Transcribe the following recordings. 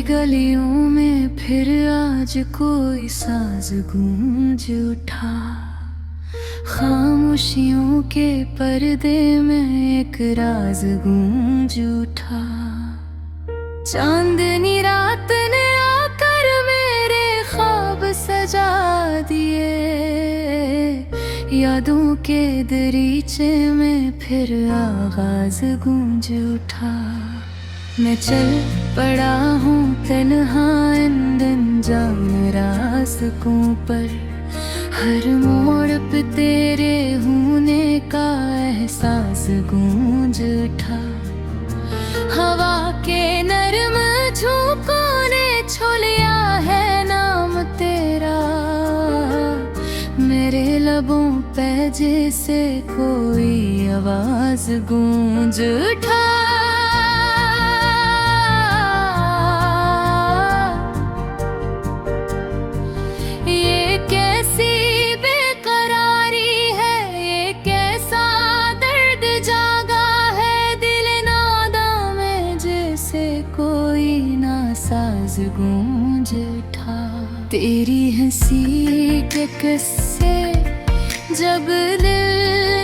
गलियों में फिर आज कोई साज गूंज उठा। खामोशियों के पर्दे में एक राज गूंज उठा। चांदनी रात ने आकर मेरे ख्वाब सजा दिए। यादों के दरीचे में फिर आगाज गूंज उठा। मैं चल पड़ा हूँ तन्हा इन अनजान रास्तों पर। हर मोड़ पे तेरे होने का एहसास गूंज उठा। हवा के नरम झोंकों ने छू लिया है नाम तेरा। मेरे लबों पे जैसे कोई आवाज गूंज उठा। साज गूंज उठा। तेरी हंसी के किस्से जब दिल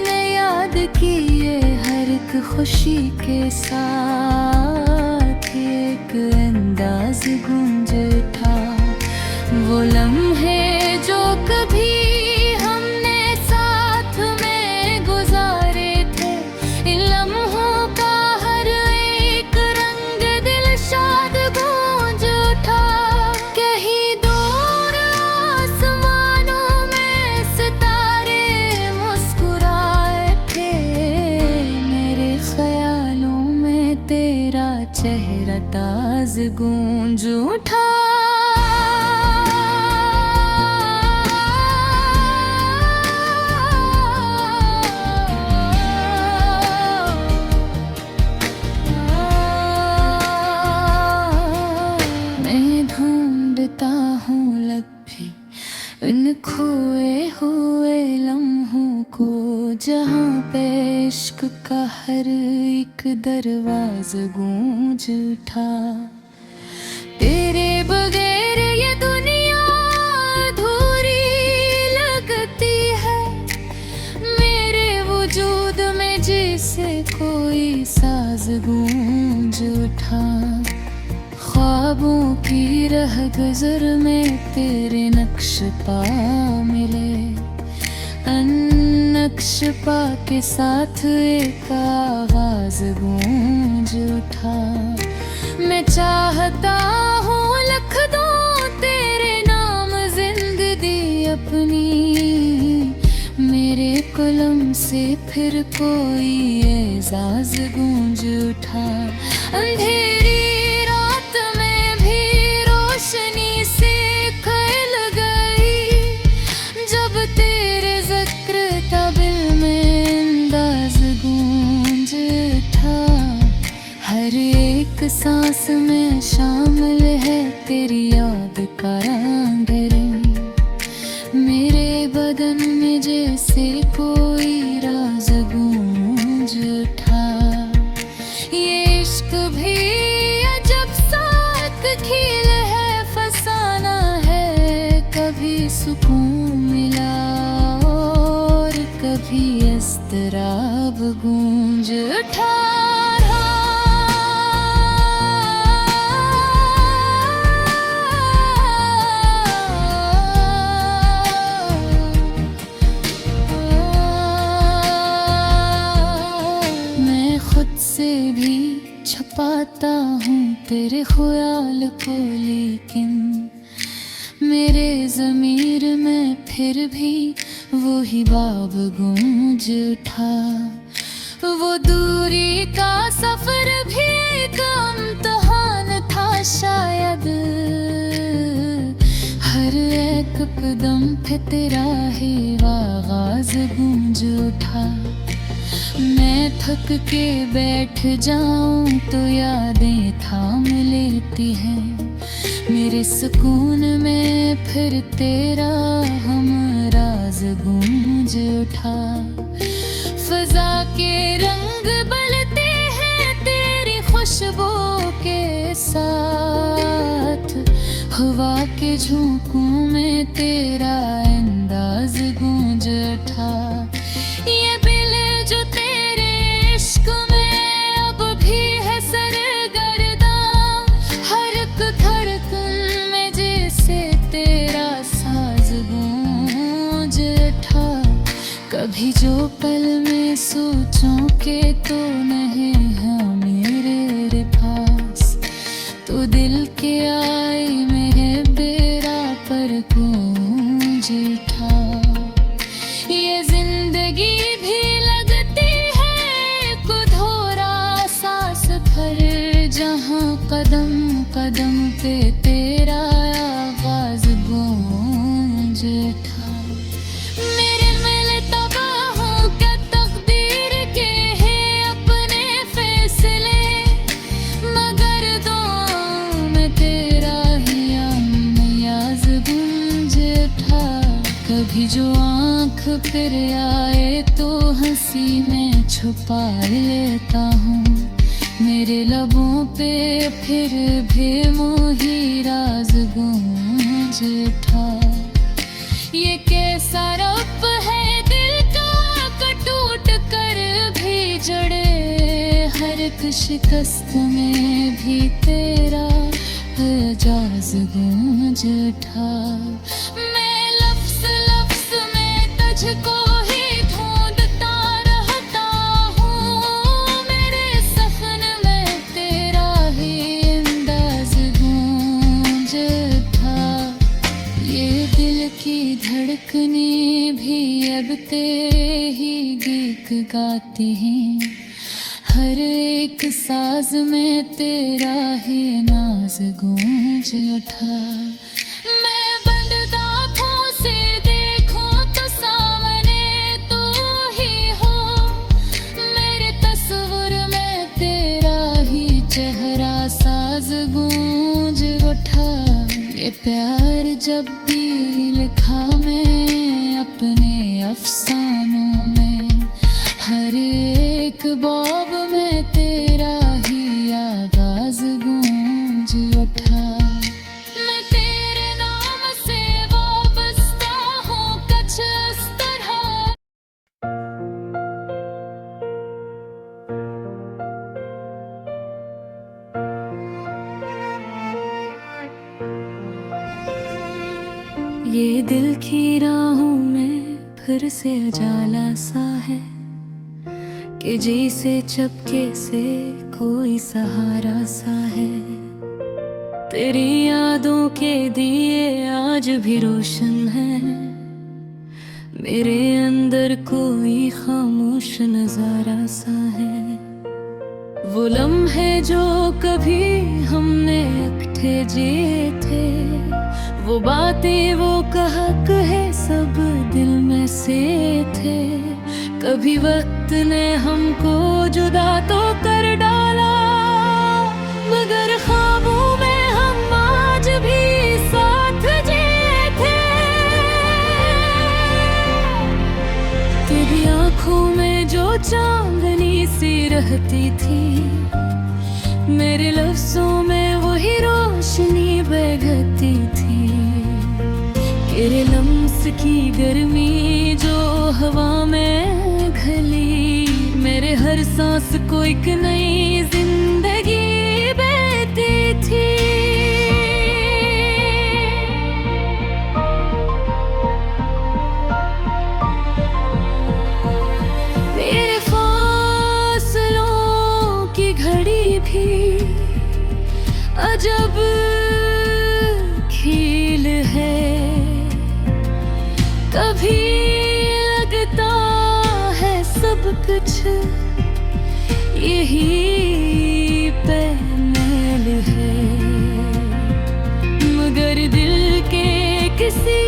ने याद किए, हर एक खुशी के साथ एक अंदाज गूंज उठा। वो लम्हे जो कभी हमने साथ में गुजारे थे, इन लम्हों का हर एक रंग दिल शाद गूंज उठा। कहीं दूर आसमानों में सितारे मुस्कुराए थे, मेरे ख्यालों में तेरा चेहरा ताज गूंज उठा। इन खोए हुए लम्हों को जहाँ पे इश्क का हर एक दरवाज़ गूंज उठा। तेरे बगैर ये दुनिया अधूरी लगती है। मेरे वजूद में जैसे कोई साज गूंज उठा। ख्वाबों की रह गुजर में तेरे नक्श पा मिले। नक्श पा के साथ एक आवाज गूंज उठा। मैं चाहता हूँ लिख दूँ तेरे नाम जिंदगी अपनी। मेरे कलम से फिर कोई एजाज गूंज उठा। अंधेरी रोशनी से खिल गई जब तेरे ज़िक्र तबिल में अंदाज गूंज उठा। हर एक सांस में शामिल है तेरी याद का रंग रंग। मेरे बदन में जैसे कोई राज गूंज उठा। ये इश्क भी अजब साथ खिल कभी सुकून मिला और कभी इज़्तिराब गूंज उठा। मैं खुद से भी छुपाता हूँ तेरे ख्याल को, लेकिन मेरे ज़मीर में फिर भी वही बाब गूंज उठा। वो दूरी का सफ़र भी एक इम्तिहान था शायद। हर एक कदम पे तेरा ही आगाज़ गूंज उठा। मैं थक के बैठ जाऊं तो यादें थाम लेती हैं। मेरे सुकून में फिर तेरा हमराज गूंज उठा। फजा के रंग बलते हैं तेरी खुश खुशबू के साथ हवा के झोंकों में तेरा अंदाज गूंज उठा। ये दिल जो तेरे इश्क में अब भी है सरगर्दा, हर एक धड़कन में जैसे तेरा साज गूंज उठा। कभी जो पल में सोचूं के तो नहीं है मेरे पास, तो दिल के आए मेरे बेरा पर गूंज उठा। ये जिंदगी भी लगती है कुधोरा सांस भर, जहाँ कदम कदम पे तेरा आवाज गूंज उठा। मेरे मिले तबाहों का तकदीर के हैं अपने फैसले, मगर दुआओं में तेरा ही आवाज गूंज उठा। कभी जो आँख फिर आए तो हंसी में छुपा लेता हूँ, मेरे लबों पे फिर भी मोही राज गूंज उठा। ये कैसा रब है दिल का टूट कर भी जड़े, हर एक शिकस्त में भी तेरा एजाज गूंज उठा। मैं लफ्ज़ लफ्ज़ में तुझको ही ढूंढता रहता हूँ, मेरे सफन में तेरा ही अंदाज गूंज उठा। ये दिल की धड़कनें भी अब तेरे ही गीत गाती हैं, हर एक साज में तेरा ही नाज गूंज उठा। मैं बंद आँखों से देखूं तो सामने तू ही हो, मेरे तस्वीर में तेरा ही चेहरा साज गूंज उठा। ये प्यार जब भी लिखा मैं अपने अफसानों में, हर एक बाब में तेरा ही आवाज गूंज उठा। मैं तेरे नाम से वाबस्ता हूँ कुछ इस तरह। ये दिल की राहों में फिर से उजाला सा है, कि जैसे चपके से कोई सहारा सा है। तेरी यादों के दिए आज भी रोशन है, मेरे अंदर कोई खामोश नजारा सा है। वो लम्हे जो कभी हमने इकट्ठे जिए थे, वो बातें वो कहक है सब दिल में से थे। कभी वक्त ने हमको जुदा तो कर डाला, मगर ख्वाबों में हम आज भी साथ जिए थे। तेरी आँखों में जो चांदनी सी रहती थी, मेरे लफ्जों में वही रोशनी बहती थी। तेरे लम्स की गर्मी जो हवा में घली, मेरे हर सांस को एक नई जिंदगी बहती थी। मेरे फासलों की घड़ी भी अजब खेल है, कभी लगता है सब कुछ यही पैमेल है, मगर दिल के किसी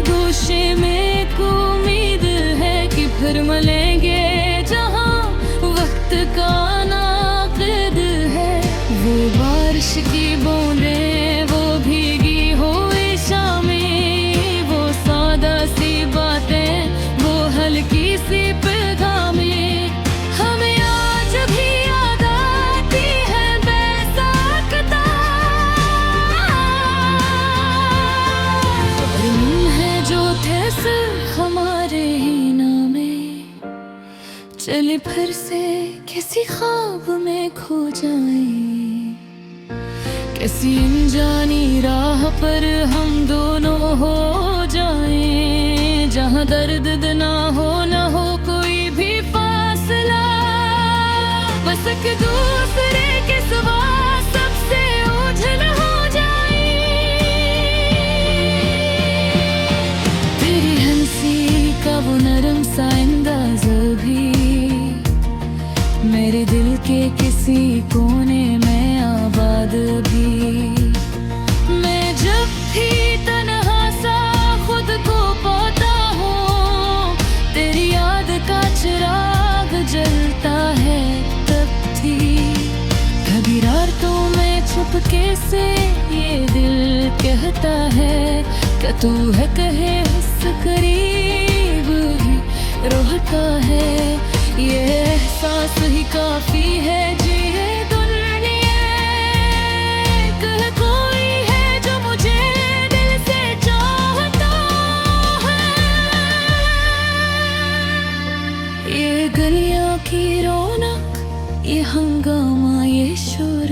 गोशे में को उम्मीद है कि फिर मिलेंगे जहाँ वक्त का नाक़िद है। वो बारिश की बूंदें वो भीगी हुई शामें, वो सादा सी बातें वो हल्की सी पैगामें, हमें आज भी याद आती है। चले फिर से किसी ख्वाब में खो जाएं, किसी अनजानी राह पर हम दोनों हो जाएं, जहां दर्द ना हो कोई भी फासला, बस एक दूसरे के सिवा सबसे ओझल हो जाए। तेरी हंसी का वो नरम सा अंदाज़ भी मेरे दिल के किसी कोने में आबाद भी। मैं जब भी तन्हा सा खुद को पाता हूँ, तेरी याद का चिराग जलता है तब भी। कभी रातों में चुपके से ये दिल कहता है कि तू है, कहे हंस करीब ही रोता है। ये एहसास ही काफी है जिए दुनिया, कह कोई है जो मुझे दिल से चाहता है। ये गलियां की रौनक, ये हंगामा, ये शोर,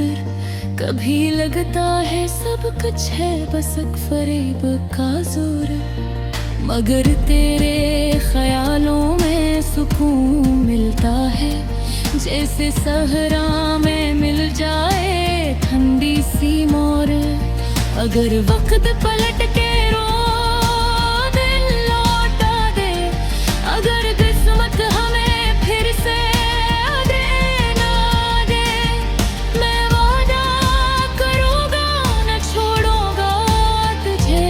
कभी लगता है सब कुछ है बस एक फरेब का जोर, मगर तेरे ख्यालों में सुकून मिलता है, जैसे सहरा में मिल जाए ठंडी सी मोर। अगर वक्त पलट के रो दिल लौटा दे, अगर किस्मत हमें फिर से दे ना दे, मैं वादा करूँगा न छोड़ूंगा तुझे,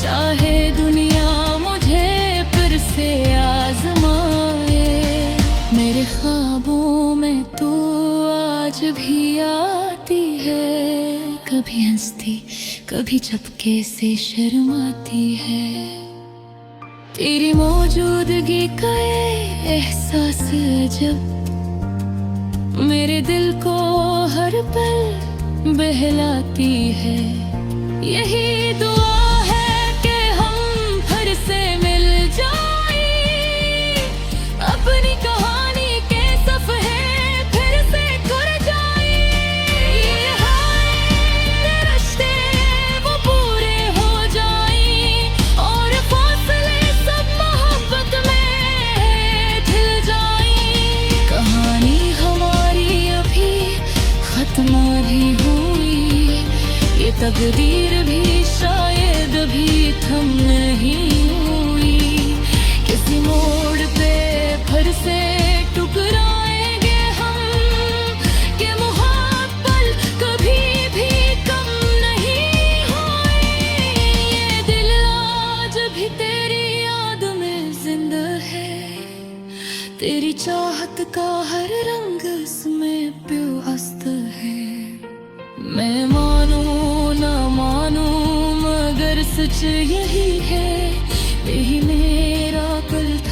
चाहे दुनिया मुझे फिर से आजमाए। मेरे ख्वाबों में तू आज भी आती है, कभी हंसती कभी चुपके से शर्माती है। तेरी मौजूदगी का ये एहसास जब मेरे दिल को हर पल बहलाती है। यही दुआ है कि हम फिर से मिल जाएं, अपनी कहानी के सफ़े फिर से खुल जाएं, हाय रिश्ते वो पूरे हो जाएं, और फासले सब मोहब्बत में खिल जाएं। कहानी हमारी अभी खत्म भी हुई, ये तकदीर भी शायद अभी थम नहीं हुई, किसी मोड़ पे फिर से टकराएंगे हम, कि मोहब्बत कभी भी कम नहीं हुई। ये दिल आज भी तेरी याद में जिंदा है, तेरी चाहत का हर रंग इसमें प्यास्त है। मैं मानूं ना मानूं मगर सच यही है, यही मेरा कल था।